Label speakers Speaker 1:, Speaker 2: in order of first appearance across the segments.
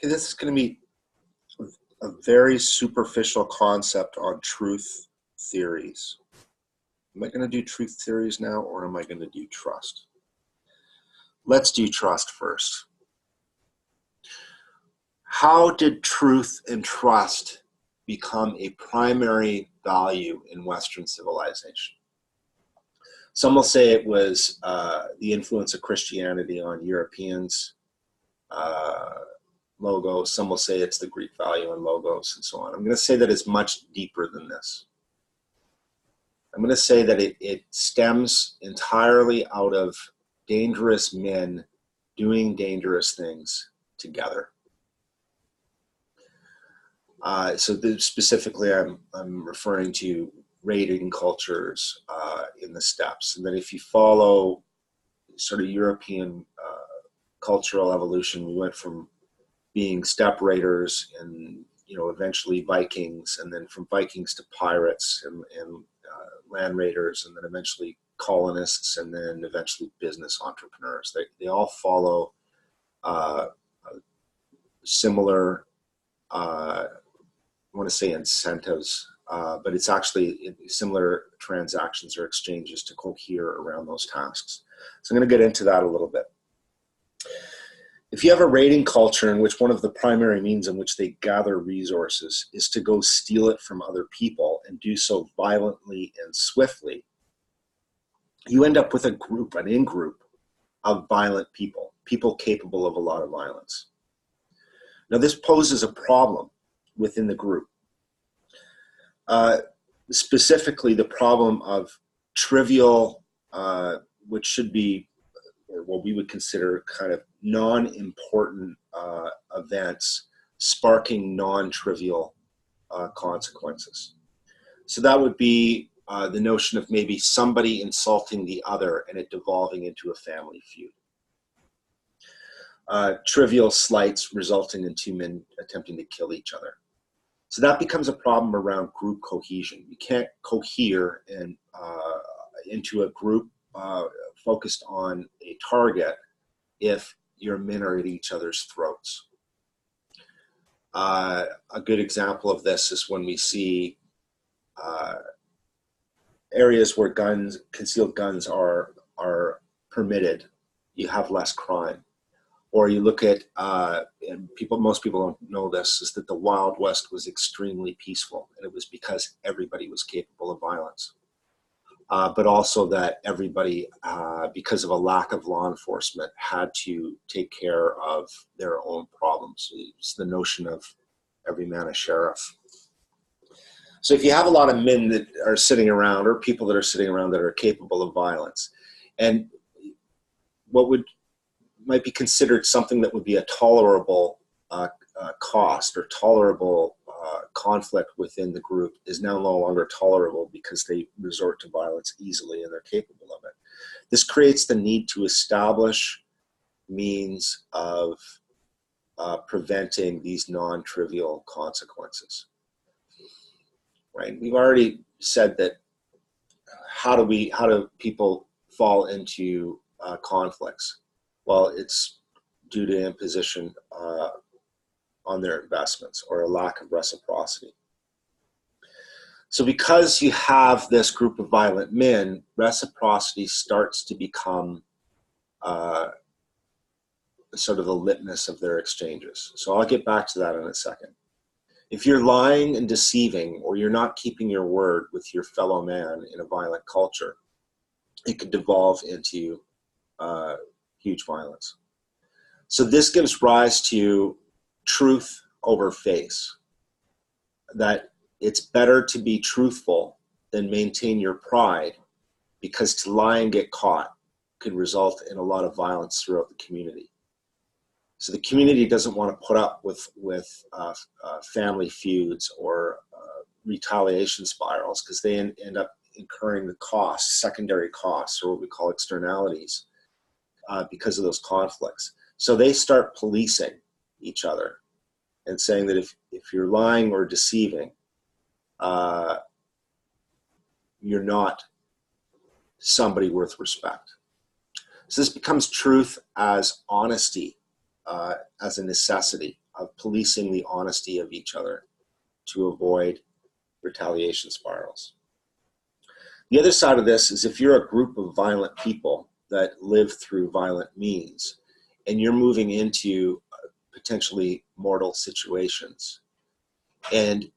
Speaker 1: Okay, this is going to be a very superficial concept on truth theories. Am I going to do truth theories now, or am I going to do trust? Let's do trust first. How did truth and trust become a primary value in Western civilization? Some will say it was the influence of Christianity on Europeans' logos. Some will say it's the Greek value in logos and so on. I'm going to say that it's much deeper than this. I'm going to say that it stems entirely out of dangerous men doing dangerous things together. So specifically, I'm referring to raiding cultures in the steppes. And then if you follow sort of European cultural evolution, we went from being steppe raiders and eventually Vikings, and then from Vikings to pirates and land raiders, and then eventually colonists, and then eventually business entrepreneurs. They all follow similar, I want to say incentives, but it's actually similar transactions or exchanges to cohere around those tasks. So I'm going to get into that a little bit. If you have a raiding culture in which one of the primary means in which they gather resources is to go steal it from other people and do so violently and swiftly, you end up with a group, an in-group of violent people, people capable of a lot of violence. Now, this poses a problem within the group. Specifically, the problem of trivial, which should be, or what we would consider kind of non-important events, sparking non-trivial consequences. So that would be the notion of maybe somebody insulting the other and it devolving into a family feud. Trivial slights resulting in two men attempting to kill each other. So that becomes a problem around group cohesion. You can't cohere into a group focused on a target if your men are at each other's throats. A good example of this is when we see areas where concealed guns are permitted, you have less crime. Or you look at, and most people don't know this, is that the Wild West was extremely peaceful, and it was because everybody was capable of violence. But also that everybody, because of a lack of law enforcement, had to take care of their own problems. It's the notion of every man a sheriff. So if you have a lot of men that are sitting around, or people that are sitting around that are capable of violence, and what might be considered something that would be a tolerable cost or tolerable conflict within the group is now no longer tolerable because they resort to violence easily and they're capable of it. This creates the need to establish means of preventing these non-trivial consequences. Right? We've already said that how do people fall into conflicts? Well, it's due to imposition on their investments or a lack of reciprocity. So because you have this group of violent men, reciprocity starts to become sort of the litmus of their exchanges. So I'll get back to that in a second. If you're lying and deceiving, or you're not keeping your word with your fellow man in a violent culture, it could devolve into huge violence. So this gives rise to truth over face, that it's better to be truthful than maintain your pride, because to lie and get caught could result in a lot of violence throughout the community. So the community doesn't want to put up with family feuds or retaliation spirals, because they end up incurring the costs, secondary costs, or what we call externalities, because of those conflicts. So they start policing each other and saying that if you're lying or deceiving, you're not somebody worth respect. So this becomes truth as honesty, as a necessity, policing the honesty of each other to avoid retaliation spirals. The other side of this is if you're a group of violent people that live through violent means and you're moving into potentially mortal situations and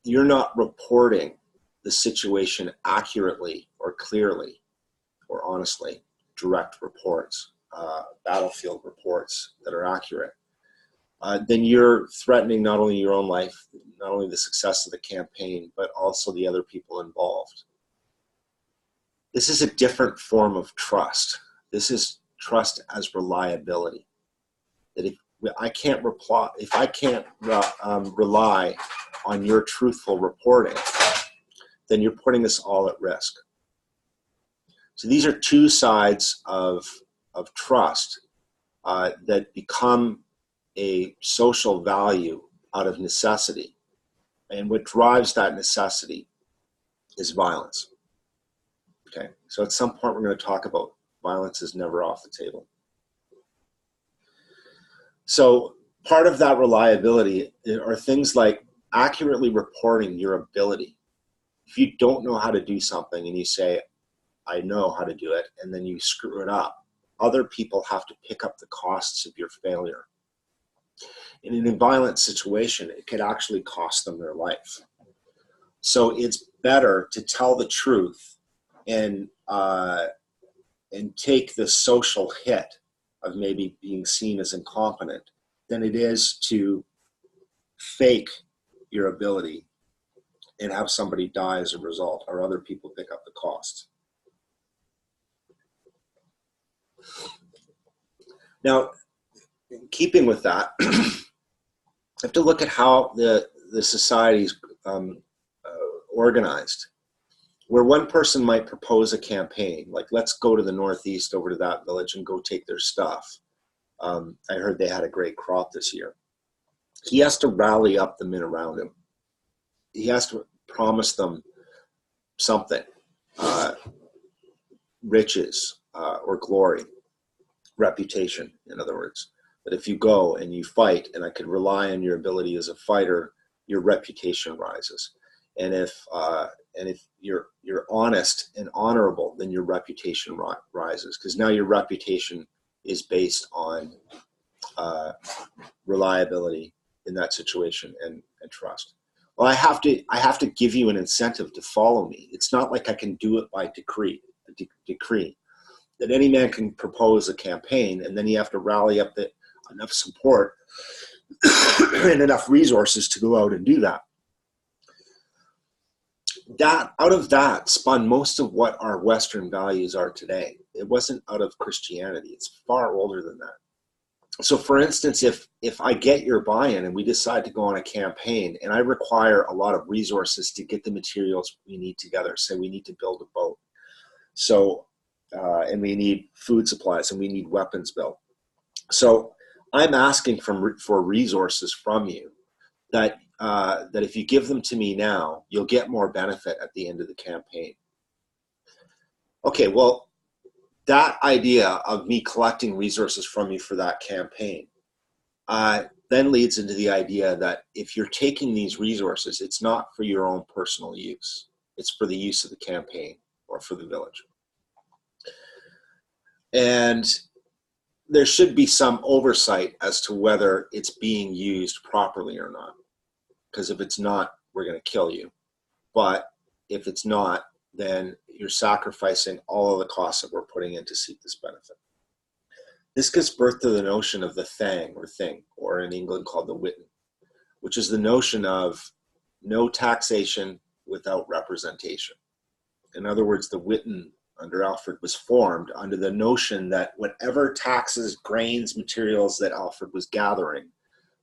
Speaker 1: you're not reporting the situation accurately or clearly or honestly, direct reports, battlefield reports that are accurate, then you're threatening not only your own life, not only the success of the campaign, but also the other people involved. This is a different form of trust. This is trust as reliability. That if I can't rely on your truthful reporting, then you're putting us all at risk. So these are two sides of trust that become a social value out of necessity. And what drives that necessity is violence. Okay, so at some point we're going to talk about violence is never off the table. So part of that reliability are things like accurately reporting your ability. If you don't know how to do something and you say, I know how to do it, and then you screw it up, other people have to pick up the costs of your failure. And in a violent situation, it could actually cost them their life. So it's better to tell the truth and take the social hit of maybe being seen as incompetent than it is to fake your ability and have somebody die as a result, or other people pick up the cost. Now, in keeping with that, you have to look at how the society is organized, where one person might propose a campaign, like let's go to the Northeast over to that village and go take their stuff. I heard they had a great crop this year. He has to rally up the men around him. He has to promise them something, riches or glory, reputation, in other words. That if you go and you fight, and I could rely on your ability as a fighter, your reputation rises. And if you're honest and honorable, then your reputation rises, because now your reputation is based on reliability in that situation and trust. Well, I have to give you an incentive to follow me. It's not like I can do it by decree. That any man can propose a campaign, and then you have to rally up enough support and enough resources to go out and do that. Out of that spun most of what our Western values are today. It wasn't out of Christianity. It's far older than that. So for instance, if I get your buy-in and we decide to go on a campaign and I require a lot of resources to get the materials we need together, say we need to build a boat, so and we need food supplies and we need weapons built. So I'm asking for resources from you that if you give them to me now, you'll get more benefit at the end of the campaign. Okay, well, that idea of me collecting resources from you for that campaign then leads into the idea that if you're taking these resources, it's not for your own personal use. It's for the use of the campaign or for the village. And there should be some oversight as to whether it's being used properly or not. Because if it's not, we're going to kill you. But if it's not, then you're sacrificing all of the costs that we're putting in to seek this benefit. This gives birth to the notion of the thang or thing, or in England called the witten, which is the notion of no taxation without representation. In other words, the witten under Alfred was formed under the notion that whatever taxes, grains, materials that Alfred was gathering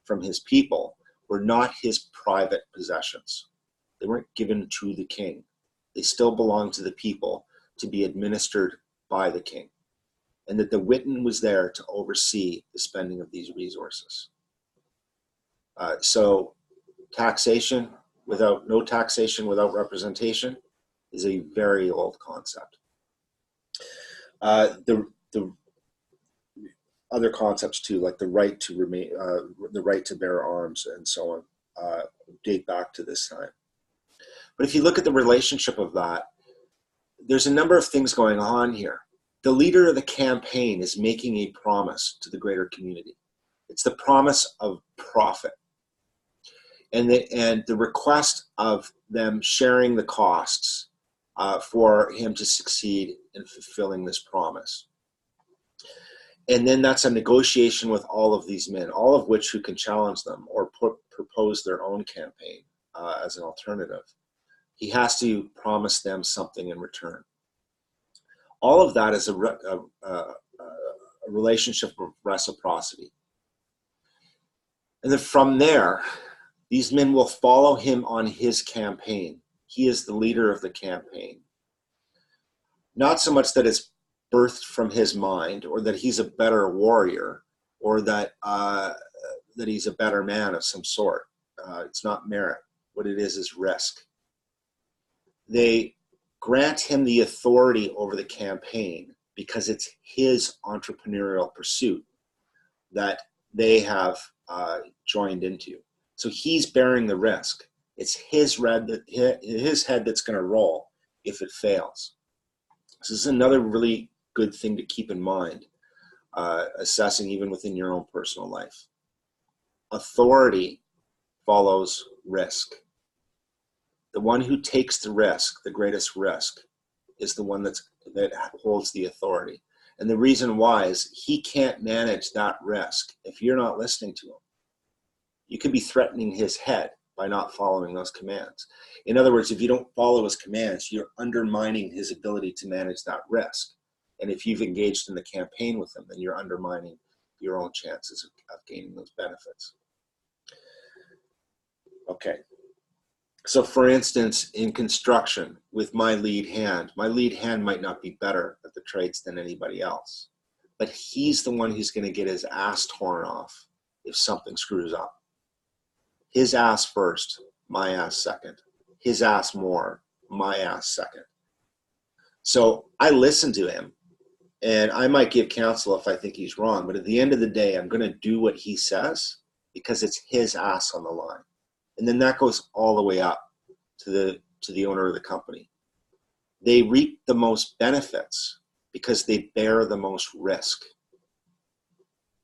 Speaker 1: from his people were not his private possessions. They weren't given to the king. They still belonged to the people to be administered by the king. And that the witten was there to oversee the spending of these resources. So no taxation without representation is a very old concept. other concepts too, like the right to remain, the right to bear arms, and so on, date back to this time. But if you look at the relationship of that, there's a number of things going on here. The leader of the campaign is making a promise to the greater community. It's the promise of profit, and the request of them sharing the costs for him to succeed in fulfilling this promise. And then that's a negotiation with all of these men, all of which who can challenge them or propose their own campaign as an alternative. He has to promise them something in return. All of that is a relationship of reciprocity. And then from there, these men will follow him on his campaign. He is the leader of the campaign. Not so much that it's birthed from his mind, or that he's a better warrior, or that that he's a better man of some sort. It's not merit. What it is risk. They grant him the authority over the campaign because it's his entrepreneurial pursuit that they have joined into. So he's bearing the risk. It's his head that's going to roll if it fails. So this is another really good thing to keep in mind, assessing even within your own personal life. Authority follows risk. The one who takes the risk, the greatest risk, is the one that holds the authority. And the reason why is he can't manage that risk if you're not listening to him. You could be threatening his head by not following those commands. In other words, if you don't follow his commands, you're undermining his ability to manage that risk. And if you've engaged in the campaign with him, then you're undermining your own chances of gaining those benefits. Okay. So for instance, in construction, with my lead hand might not be better at the trades than anybody else, but he's the one who's going to get his ass torn off if something screws up. His ass first, my ass second. His ass more, my ass second. So I listen to him, and I might give counsel if I think he's wrong, but at the end of the day, I'm going to do what he says because it's his ass on the line. And then that goes all the way up to the owner of the company. They reap the most benefits because they bear the most risk.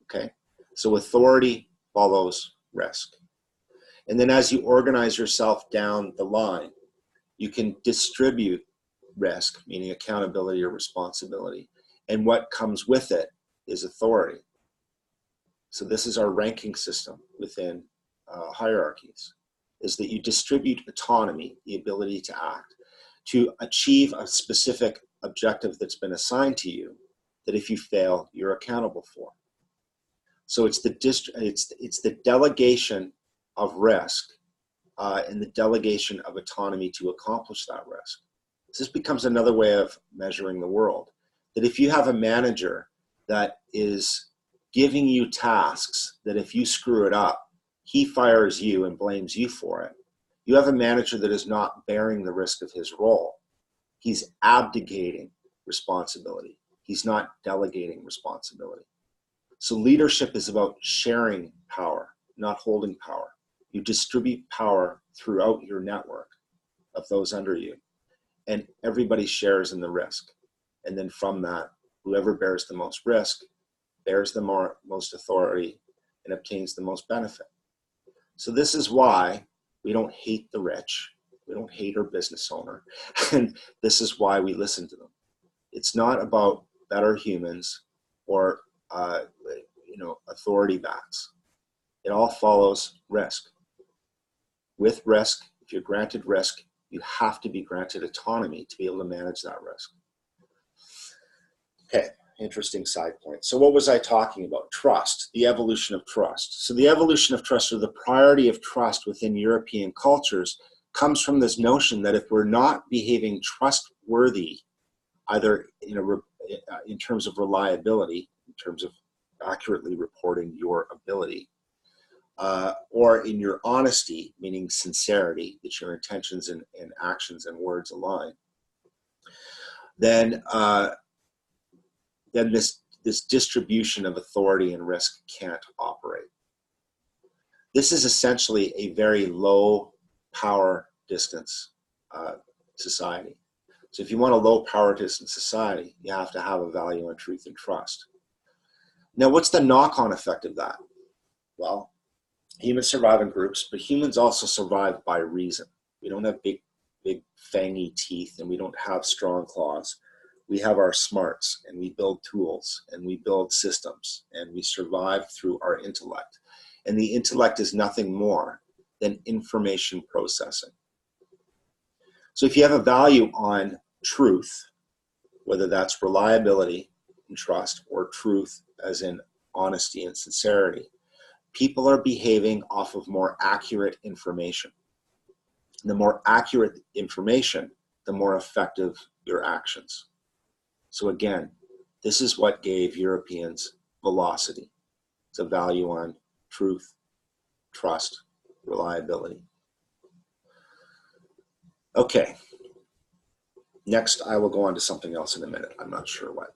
Speaker 1: Okay? So authority follows risk. And then as you organize yourself down the line, you can distribute risk, meaning accountability or responsibility. And what comes with it is authority. So this is our ranking system within hierarchies, is that you distribute autonomy, the ability to act, to achieve a specific objective that's been assigned to you, that if you fail, you're accountable for. So it's the delegation of risk and the delegation of autonomy to accomplish that risk. So this becomes another way of measuring the world. That if you have a manager that is giving you tasks that if you screw it up, he fires you and blames you for it. You have a manager that is not bearing the risk of his role. He's abdicating responsibility. He's not delegating responsibility. So leadership is about sharing power, not holding power. You distribute power throughout your network of those under you, and everybody shares in the risk. And then from that, whoever bears the most risk bears the most authority and obtains the most benefit. So this is why we don't hate the rich. We don't hate our business owner. And this is why we listen to them. It's not about better humans or authority bats. It all follows risk. With risk, if you're granted risk, you have to be granted autonomy to be able to manage that risk. Okay, interesting side point. So what was I talking about? Trust, the evolution of trust. So the evolution of trust, or the priority of trust within European cultures, comes from this notion that if we're not behaving trustworthy, either in terms of reliability, in terms of accurately reporting your ability, or in your honesty, meaning sincerity, that your intentions and actions and words align, then this this distribution of authority and risk can't operate. This is essentially a very low power distance society. So if you want a low power distance society, you have to have a value on truth and trust. Now, what's the knock-on effect of that? Well, humans survive in groups, but humans also survive by reason. We don't have big fangy teeth, and we don't have strong claws. We have our smarts, and we build tools, and we build systems, and we survive through our intellect. And the intellect is nothing more than information processing. So if you have a value on truth, whether that's reliability and trust, or truth as in honesty and sincerity, people are behaving off of more accurate information. The more accurate information, the more effective your actions. So again, this is what gave Europeans velocity. It's a value on truth, trust, reliability. Okay. Next, I will go on to something else in a minute. I'm not sure what.